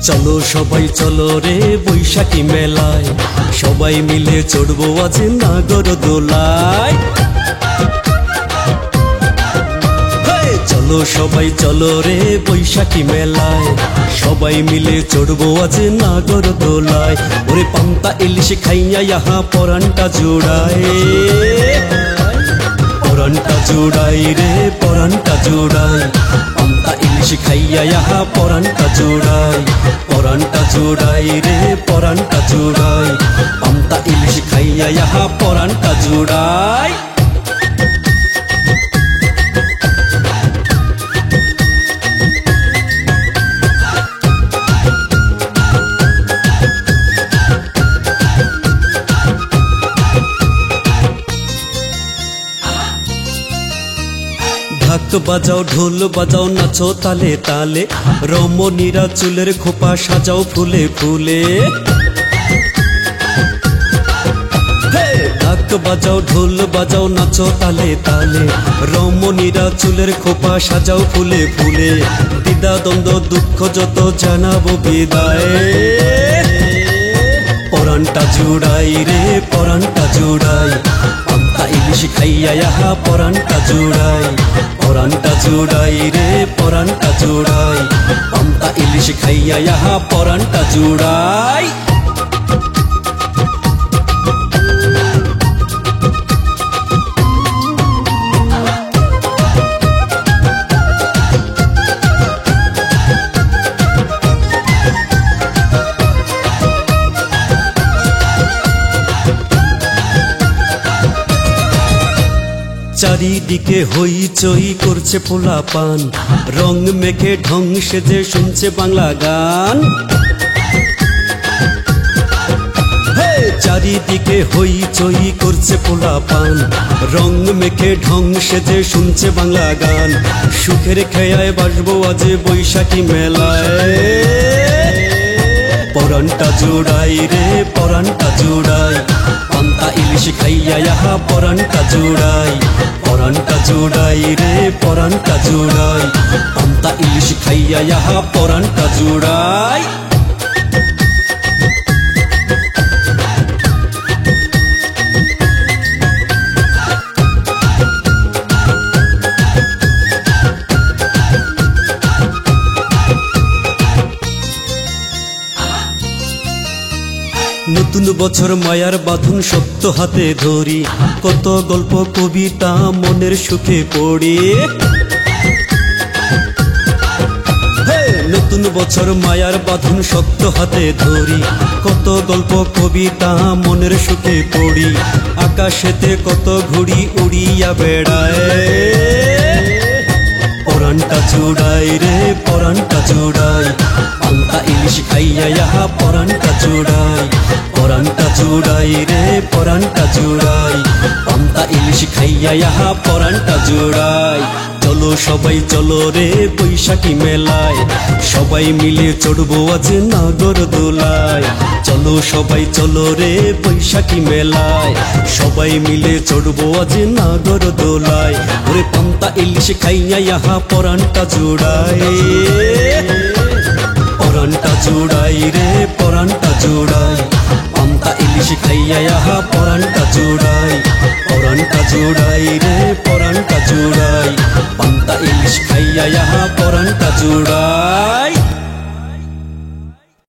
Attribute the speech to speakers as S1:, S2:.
S1: চলো সবাই চলো রে বৈশাখী মেলায়, সবাই মিলে চড়বো আজ নাগরদোলায়। চলো সবাই চলো রে বৈশাখী মেলায়, সবাই মিলে চড়বো আজ নাগরদোলায়। ওরে পান্তা ইলিশ খাইয়া ইহা পরানটা জোড়ায়, পরানটা জোড়াই রে পরানটা জোড়াই। পান্তা ইলিশ খাইয়া ইহা পরানটা জোড়াই, পরানটা জোড়াই রে পরানটা জোড়াই। পান্তা ইলিশ খাইয়া ইহা পরানটা জোড়াই। ঢাক বাজাও ঢোল বাজাও নাচো তালে তালে, রমণীরা চুলের খোপা সাজাও ফুলে ফুলে। ঢাক বাজাও ঢোল বাজাও নাচো তালে তালে, রমণীরা চুলের খোপা সাজাও ফুলে ফুলে। দ্বিধা দ্বন্দ্ব দুঃখ যত জানাবো বিদায়, পরানটা জোড়াই রে পরানটা জোড়াই। পান্তা ইলিশ খাইয়া ইহা পরানটা জোড়াই, পরানটা জোড়াই রে পরানটা জোড়াই। পান্তা ইলিশ খাইয়া ইহা পরানটা জোড়াই। চারিদিকে হইচই করছে পোলাপান, রং মেখে ঢং সেজে শুনছে বাংলা গান। চারিদিকে হইচই করছে পোলাপান, রং মেখে ঢং সেজে শুনছে বাংলা গান। সুখের খেয়ায় বাসবো আজ বৈশাখী মেলায়, পরানটা জোড়াই রে পরানটা জোড়াই। পান্তা ইলিশ খাইয়া ইহা পরানটা জোড়াই, পরানটা জোড়াই রে পরানটা জোড়াই। পান্তা ইলিশ খাইয়া ইহা পরানটা জোড়াই। নতুন বছর মায়ার বাঁধন শক্ত হাতে ধরি, কত গল্প কবিতা মনের সুখে পড়ি। নতুন বছর মায়ার বাঁধন শক্ত হাতে ধরি, কত গল্প কবিতা মনের সুখে পড়ি। আকাশেতে কত ঘুড়ি উড়িয়া বেড়ায়, পরানটা জোড়াই রে পরানটা জোড়াই। পান্তা ইলিশ খাইয়া ইহা পরানটা জোড়াই, পরানটা জোড়াই রে পরানটা জোড়াই। পান্তা ইলিশ খাইয়া ইহা পরানটা জোড়াই। চলো সবাই চলো রে বৈশাখী মেলায়, সবাই মিলে চড়বো আজ নাগরদোলায়। চলো সবাই চলো রে বৈশাখী মেলায়, সবাই মিলে চড়বো আজ নাগরদোলায়। ওরে পান্তা ইলিশ খাইয়া ইহা পরানটা জোড়াই, পরানটা জোড়াই রে পরানটা জোড়াই। পান্তা ইলিশ খাইয়া ইহা পরানটা জোড়াই, পরানটা জোড়াই রে পরানটা জোড়াই। পান্তা ইলিশ খাইয়া ইহা পরানটা জোড়াই।